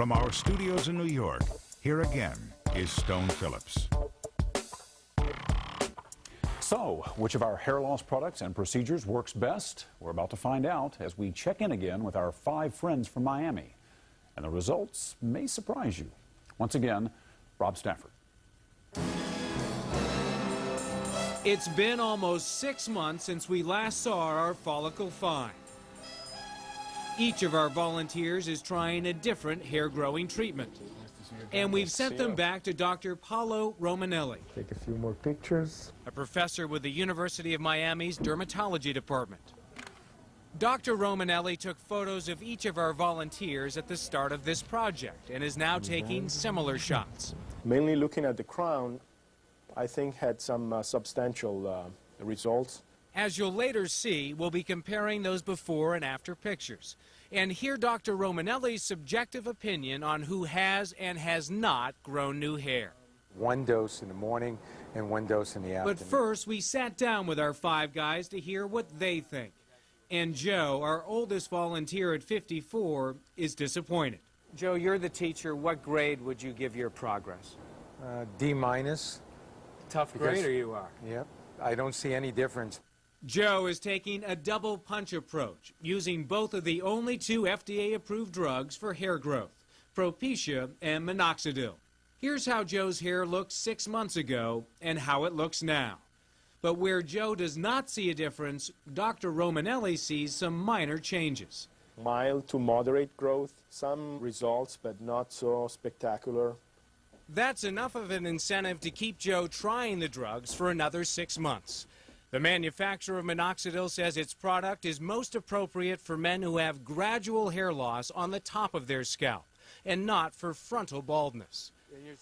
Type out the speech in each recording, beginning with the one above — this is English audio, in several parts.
From our studios in New York, here again is Stone Phillips. So, which of our hair loss products and procedures works best? We're about to find out as we check in again with our 5 friends from Miami. And the results may surprise you. Once again, Rob Stafford. It's been almost 6 months since we last saw our follicle find. Each of our volunteers is trying a different hair growing treatment. And we've sent them back to Dr. Paolo Romanelli, Take a few more pictures. a professor with the University of Miami's dermatology department. Dr. Romanelli took photos of each of our volunteers at the start of this project and is now taking similar shots. Mainly looking at the crown, I think had some substantial results. As you'll later see, we'll be comparing those before and after pictures and hear Dr. Romanelli's subjective opinion on who has and has not grown new hair. 1 dose in the morning and 1 dose in the afternoon. But first, we sat down with our 5 guys to hear what they think. And Joe, our oldest volunteer at 54, is disappointed. Joe, you're the teacher. What grade would you give your progress? D minus. Tough Because- grader you are. Yep. I don't see any difference. Joe is taking a double punch approach, using both of the only 2 FDA-approved drugs for hair growth, Propecia and Minoxidil. Here's how Joe's hair looked 6 months ago and how it looks now. But where Joe does not see a difference, Dr. Romanelli sees some minor changes. Mild to moderate growth, some results, but not so spectacular. That's enough of an incentive to keep Joe trying the drugs for another 6 months. The manufacturer of Minoxidil says its product is most appropriate for men who have gradual hair loss on the top of their scalp and not for frontal baldness.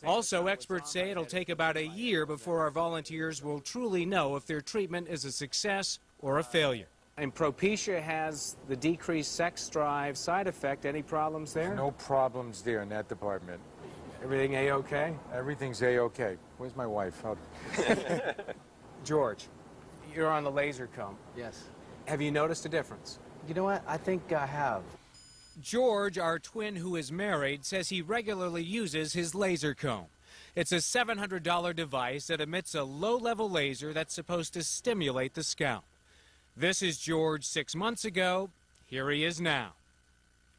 Also, experts say it'll take about a year before our volunteers will truly know if their treatment is a success or a failure. And Propecia has the decreased sex drive side effect. Any problems there? No problems there in that department. Everything A-okay? Everything's A-okay. Where's my wife? George, you're on the laser comb. Yes. Have you noticed a difference? You know what? I think I have. George, our twin who is married, says he regularly uses his laser comb. It's a $700 device that emits a low-level laser that's supposed to stimulate the scalp. This is George 6 months ago. Here he is now.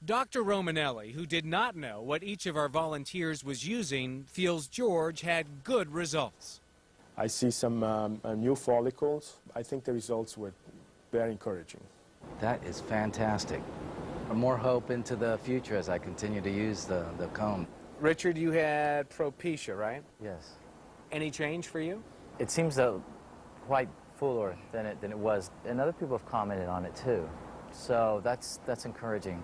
Dr. Romanelli, who did not know what each of our volunteers was using, feels George had good results. I see some new follicles. I think the results were very encouraging. That is fantastic. More hope into the future as I continue to use the comb. Richard, you had Propecia, right? Yes. Any change for you? It seems quite fuller than it was, and other people have commented on it too. So that's encouraging.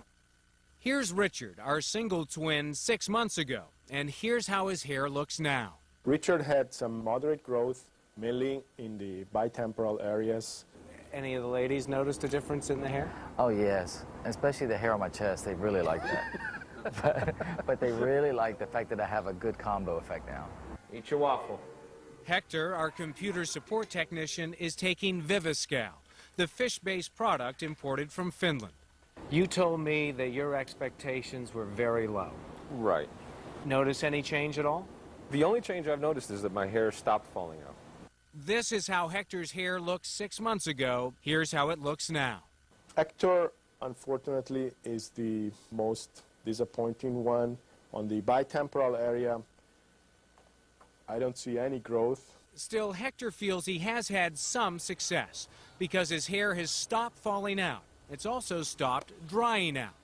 Here's Richard, our single twin 6 months ago, and here's how his hair looks now. Richard had some moderate growth, mainly in the bitemporal areas. Any of the ladies noticed a difference in the hair? Oh yes, especially the hair on my chest. They really like that. but they really like the fact that I have a good combo effect now. Eat your waffle. Hector, our computer support technician, is taking Viviscal, the fish-based product imported from Finland. You told me that your expectations were very low. Right. Notice any change at all? The only change I've noticed is that my hair stopped falling out. This is how Hector's hair looked 6 months ago. Here's how it looks now. Hector, unfortunately, is the most disappointing one. On the bitemporal area, I don't see any growth. Still, Hector feels he has had some success because his hair has stopped falling out. It's also stopped drying out.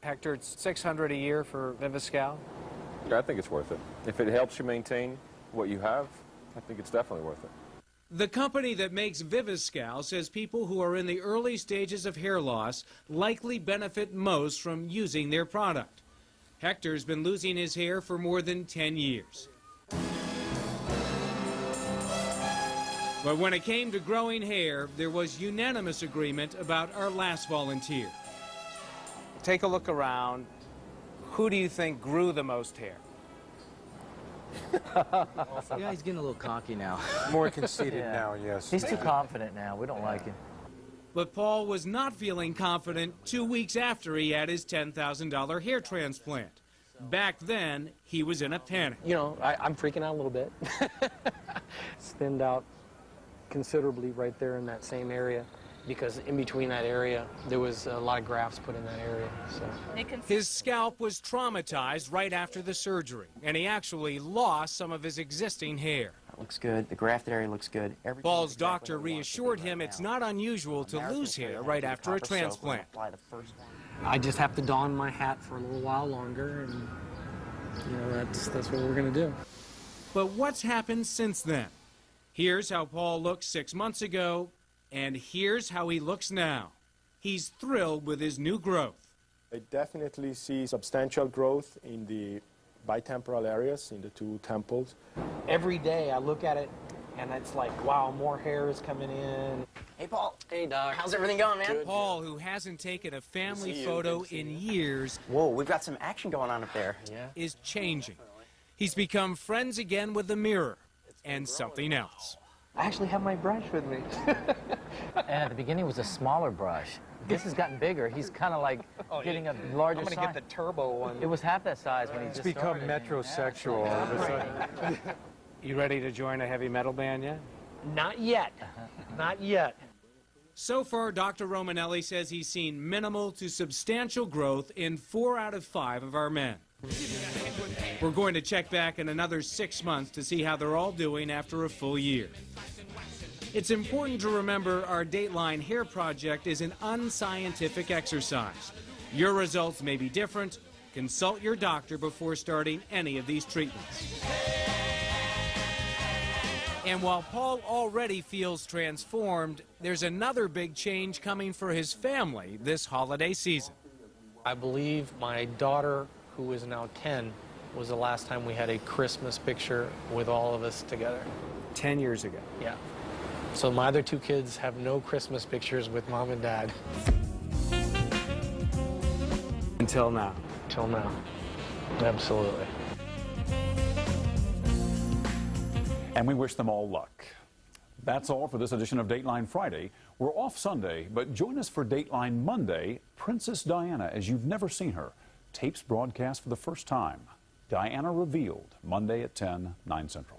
Hector, it's $600 a year for Viviscal. I think it's worth it. If it helps you maintain what you have, I think it's definitely worth it. The company that makes Viviscal says people who are in the early stages of hair loss likely benefit most from using their product. Hector's been losing his hair for more than 10 years. But when it came to growing hair, there was unanimous agreement about our last volunteer. Take a look around. Who do you think grew the most hair? Yeah, he's getting a little cocky now. More conceited now, yes. He's too confident now. We don't like him. But Paul was not feeling confident 2 weeks after he had his $10,000 hair transplant. Back then, he was in a panic. You know, I'm freaking out a little bit. It's thinned out considerably right there in that same area, because in between that area, there was a lot of grafts put in that area. So. His scalp was traumatized right after the surgery, and he actually lost some of his existing hair. That looks good. The grafted area looks good. Paul's doctor reassured him it's not unusual to lose hair right after a transplant. I just have to don my hat for a little while longer, and you know, that's what we're going to do. But what's happened since then? Here's how Paul looked 6 months ago, and here's how he looks now. He's thrilled with his new growth. I definitely see substantial growth in the bitemporal areas, in the two temples. Every day I look at it, and it's like, wow, more hair is coming in. Hey, Paul. Hey, Doc. How's everything going, man? Good. Paul, who hasn't taken a family photo in years, Whoa, we've got some action going on up there. Yeah. is changing. He's become friends again with the mirror and something else. I actually have my brush with me. And at the beginning it was a smaller brush. This has gotten bigger. He's kind of like getting a larger size. I'm going to get the turbo one. It was half that size when he just become started. metrosexual. You ready to join a heavy metal band yet? Not yet. Not yet. So far, Dr. Romanelli says he's seen minimal to substantial growth in 4 out of 5 of our men. We're going to check back in another 6 months to see how they're all doing after a full year. It's important to remember our Dateline Hair Project is an unscientific exercise. Your results may be different. Consult your doctor before starting any of these treatments. And while Paul already feels transformed, there's another big change coming for his family this holiday season. I believe my daughter, who is now 10, was the last time we had a Christmas picture with all of us together. 10 years ago. Yeah. So my other 2 kids have no Christmas pictures with Mom and Dad. Until now. Till now. Absolutely. And we wish them all luck. That's all for this edition of Dateline Friday. We're off Sunday, but join us for Dateline Monday. Princess Diana, as you've never seen her. Tapes broadcast for the first time. Diana Revealed, Monday at 10, 9 Central.